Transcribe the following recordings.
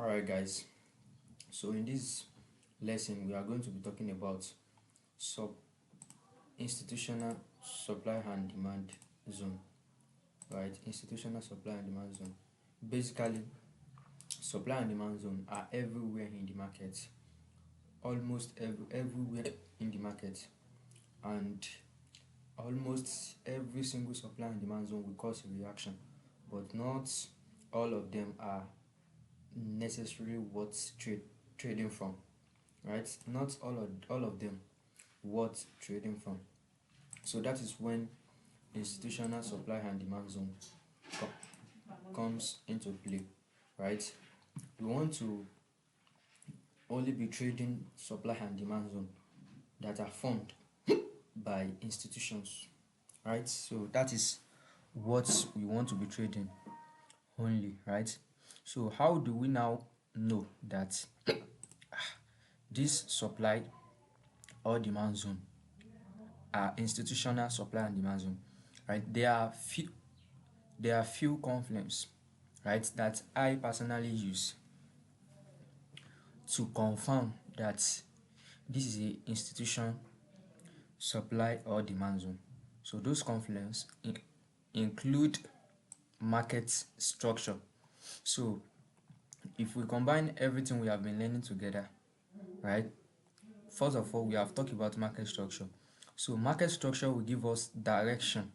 Alright guys, so in this lesson we are going to be talking about sub institutional supply and demand zone. Right, institutional supply and demand zone. Basically, supply and demand zone are everywhere in the market, almost everywhere in the market, and almost every single supply and demand zone will cause a reaction, but not all of them are necessarily worth trading from. Right, not all of them worth trading from. So that is when institutional supply and demand zone comes into play. Right, we want to only be trading supply and demand zone that are formed by institutions. Right, so that is what we want to be trading only. Right, so how do we now know that this supply or demand zone are institutional supply and demand zone? Right, there are few confluence, right, that I personally use to confirm that this is a institution supply or demand zone. So those confluence include market structure. So if we combine everything we have been learning together, right, first of all we have talked about market structure. So market structure will give us direction,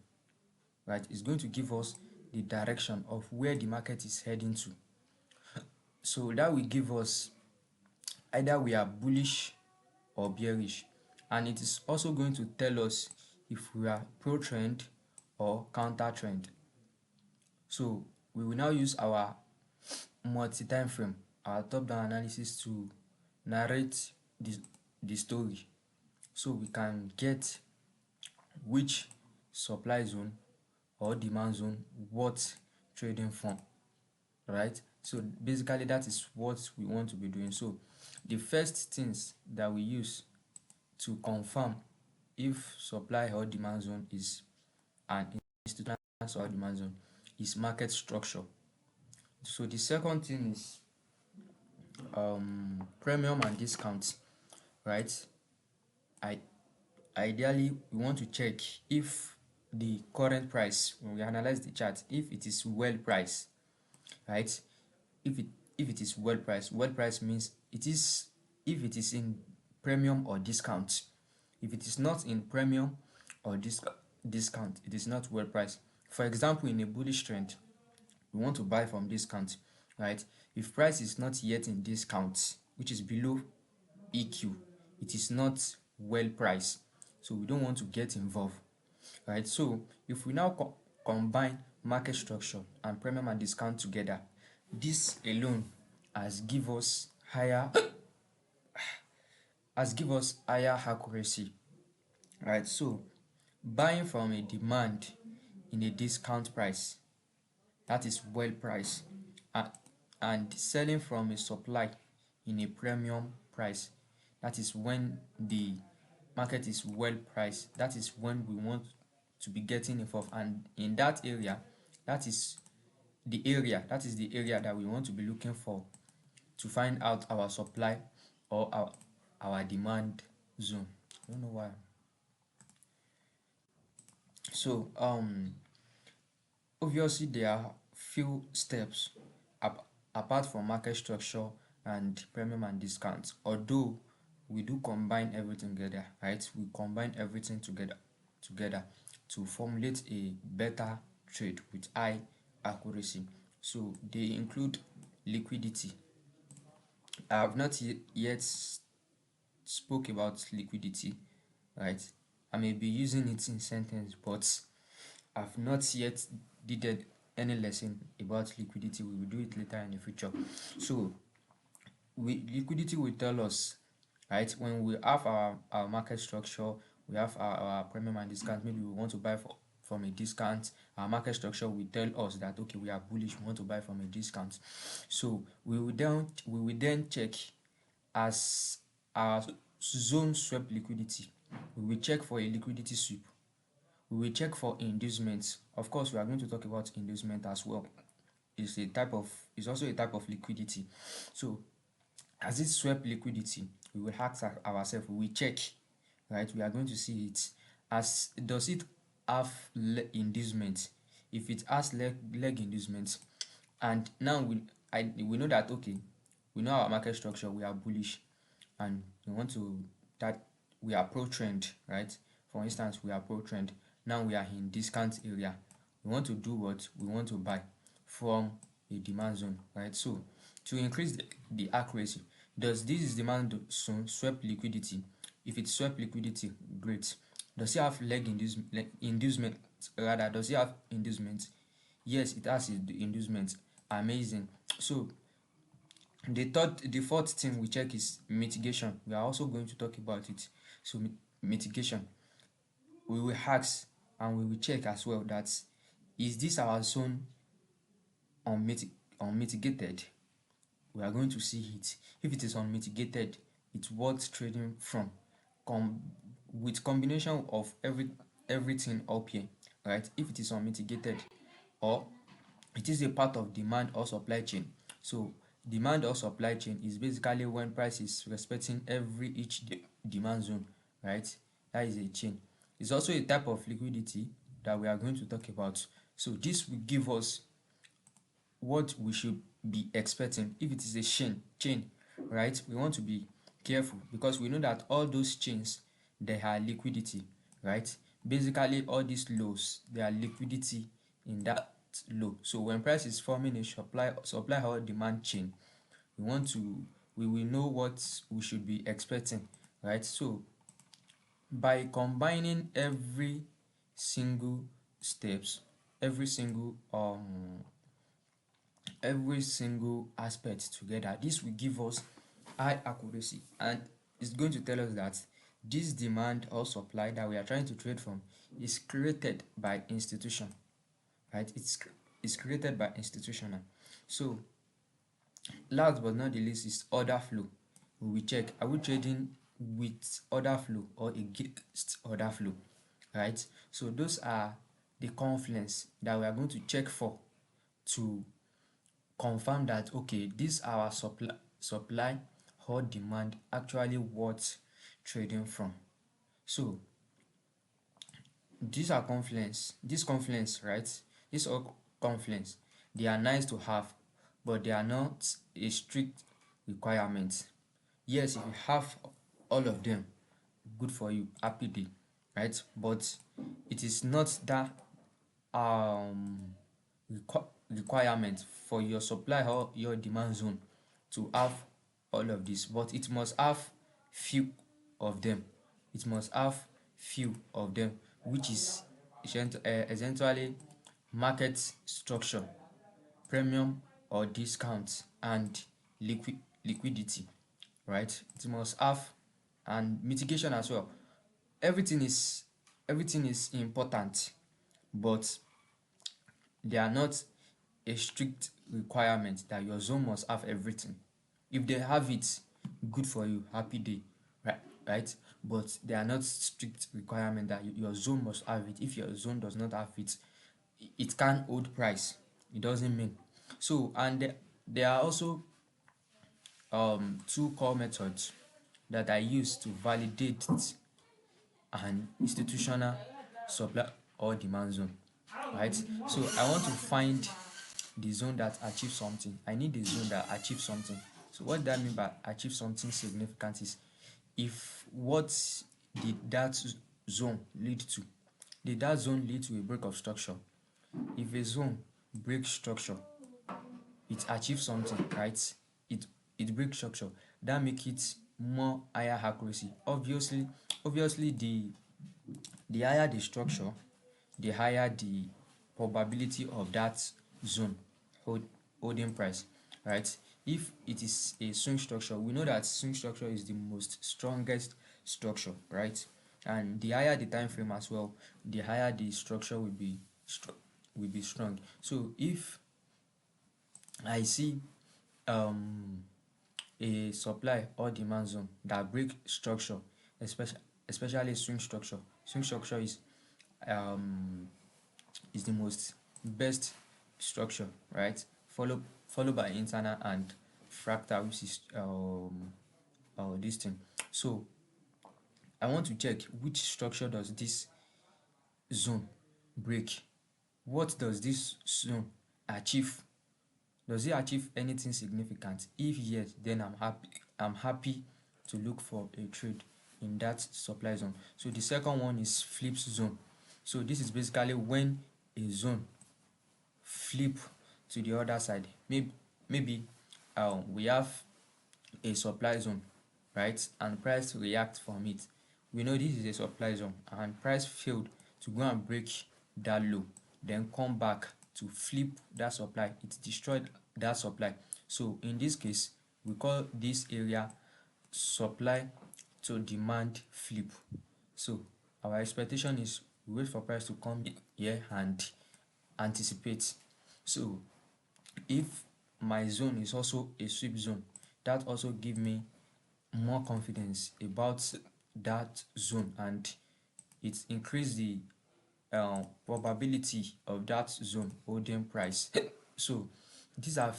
right? It's going to give us the direction of where the market is heading to. So that will give us either we are bullish or bearish, and it is also going to tell us if we are pro trend or counter trend. So we will now use our multi-time frame, our top-down analysis, to narrate the story, so we can get which supply zone or demand zone worth trading from. Right, so basically that is what we want to be doing. So the first things that we use to confirm if supply or demand zone is an institutional or demand zone is market structure. So the second thing is premium and discounts. Right, ideally we want to check if the current price, when we analyze the chart, if it is well priced. Right, if it is well priced means it is, if it is in premium or discount. If it is not in premium or discount, it is not well priced. For example, in a bullish trend, we want to buy from discount. Right, if price is not yet in discount, which is below EQ, it is not well priced, so we don't want to get involved. Right, so if we now combine market structure and premium and discount together, this alone has give us higher accuracy. Right, so buying from a demand in a discount price, that is well priced, and selling from a supply in a premium price, that is when the market is well priced. That is when we want to be getting involved, and in that area, that is the area that we want to be looking for to find out our supply or our demand zone. I don't know why. So obviously there are few steps apart from market structure and premium and discount, although we do combine everything together. Right, we combine everything together to formulate a better trade with high accuracy. So they include liquidity. I have not yet spoke about liquidity. Right, I may be using it in sentence, but I've not yet did any lesson about liquidity. We will do it later in the future. So liquidity will tell us, right, when we have our market structure, we have our premium and discount. Maybe we want to buy from a discount. Our market structure will tell us that okay, we are bullish, we want to buy from a discount. So we will then check as our zone swept liquidity. We will check for a liquidity sweep. We will check for inducements. Of course, we are going to talk about inducement as well. is also a type of liquidity. So as it swept liquidity, we will ask ourselves, we will check, right? We are going to see it as, does it have inducement? If it has leg inducement, and now we know that, okay, we know our market structure, we are bullish, and we want to, that we are pro trend, right? For instance, we are pro trend. Now we are in discount area. We want to do what? We want to buy from a demand zone, right? So to increase the accuracy, does this demand zone swept liquidity? If it swept liquidity, great. Does it have inducement? Rather, does it have inducement? Yes, it has inducement. Amazing. So the fourth thing we check is mitigation. We are also going to talk about it. So mitigation, we will ask and we will check as well that, is this our zone unmitigated? We are going to see it. If it is unmitigated, it's worth trading from, with combination of everything up here, right? If it is unmitigated, or it is a part of demand or supply chain. So demand or supply chain is basically when price is respecting each demand zone, right? That is a chain. It's also a type of liquidity that we are going to talk about. So this will give us what we should be expecting. If it is a chain, right? We want to be careful because we know that all those chains, they are liquidity, right? Basically all these lows, they are liquidity in that low. So when price is forming a supply or demand chain, we will know what we should be expecting, right? So by combining single steps every single aspect together, this will give us high accuracy, and it's going to tell us that this demand or supply that we are trying to trade from is created by institution, right? It's created by institutional. So last but not the least is order flow. We will check, are we trading with order flow or against order flow, right? So those are the confluence that we are going to check for to confirm that, okay, this our supply or demand actually worth trading from. So these are confluence, right? These are confluence. They are nice to have, but they are not a strict requirement. Yes, if you have all of them, good for you, happy day, right? But it is not that requirement for your supply or your demand zone to have all of this, but it must have few of them. It must have few of them, which is essentially market structure, premium or discount, and liquidity, right? It must have, and mitigation as well. Everything is important, but they are not a strict requirement that your zone must have everything. If they have it, good for you, happy day, right? But they are not strict requirement that your zone must have it. If your zone does not have it, it can't hold price. It doesn't mean. So, and there are also two core methods that I use to validate an institutional supply or demand zone, right? So I want to find the zone that achieves something. I need the zone that achieves something. So what that mean by achieve something significant is, if what did that zone lead to? Did that zone lead to a break of structure? If a zone breaks structure, it achieves something, right? It breaks structure. That make it more higher accuracy. Obviously the higher the structure, the higher the probability of that zone holding price, right? If it is a swing structure, we know that swing structure is the most strongest structure, right? And the higher the time frame as well, the higher the structure will be strong. So if I see a supply or demand zone that break structure, especially swing structure. Swing structure is the most best structure, right, followed by internal and fractal, which is this thing. So I want to check which structure does this zone break. What does this zone achieve? Does it achieve anything significant? If yes, then I'm happy to look for a trade in that supply zone. So the second one is flips zone. So this is basically when a zone flip to the other side. Maybe we have a supply zone, right? And price react from it. We know this is a supply zone and price failed to go and break that low, then come back to flip that supply. It destroyed that supply. So in this case, we call this area supply to demand flip. So our expectation is we wait for price to come here and anticipate. So if my zone is also a sweep zone, that also give me more confidence about that zone, and it increase the probability of that zone holding price. So these are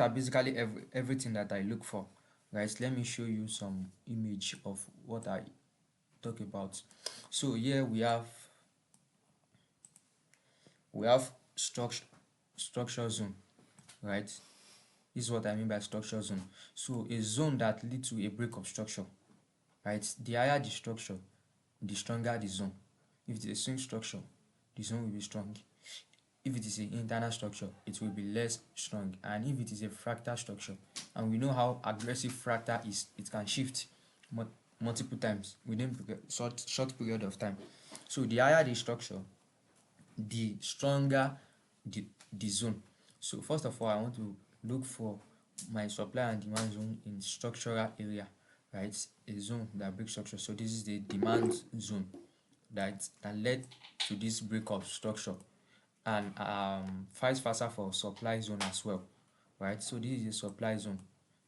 basically everything that I look for. Guys, let me show you some image of what I talk about. So here we have structure zone, right? This is what I mean by structure zone. So a zone that leads to a break of structure, right? The higher the structure, the stronger the zone. If it's a swing structure, the zone will be strong. If it is an internal structure, it will be less strong. And if it is a fractal structure, and we know how aggressive fractal is, it can shift multiple times within short period of time. So the higher the structure, the stronger the zone. So first of all, I want to look for my supply and demand zone in structural area, right? A zone that breaks structure. So this is the demand zone that led to this break of structure, and vice versa for supply zone as well, right? So this is a supply zone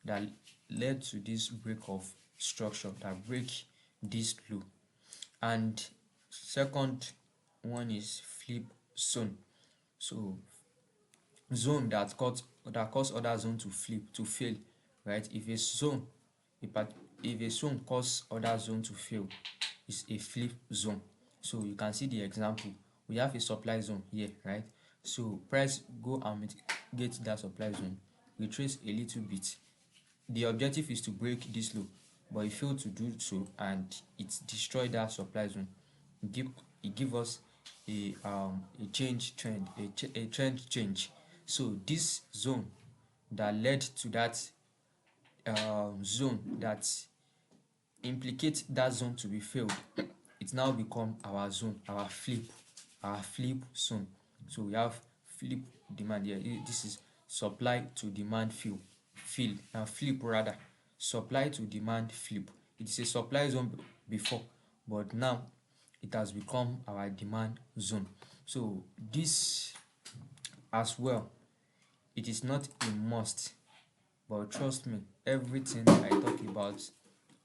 that led to this break of structure that break this low. And second one is flip zone. So zone that cause other zone to flip to fail, right? If a zone cause other zone to fail, it's a flip zone. So you can see the example. We have a supply zone here, right? So price go and get that supply zone, retrace a little bit. The objective is to break this low, but it failed to do so and it destroyed that supply zone. Give us a change trend, a trend change. So this zone that led to that zone that implicate that zone to be failed, it now become our zone, our flip zone. So we have flip demand here. This is supply to demand flip rather. Supply to demand flip. It is a supply zone before, but now it has become our demand zone. So this as well, it is not a must, but trust me, everything I talk about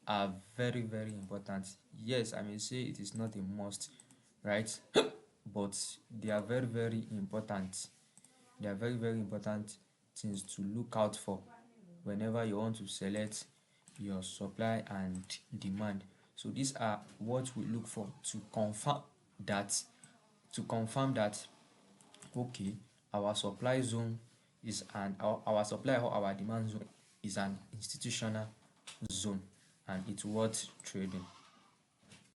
are very, very important. Yes, I may say it is not a must, right? But they are very, very important. They are very, very important things to look out for whenever you want to select your supply and demand. So these are what we look for to that confirm that okay, our supply zone is our supply or our demand zone is an institutional zone and it's worth trading.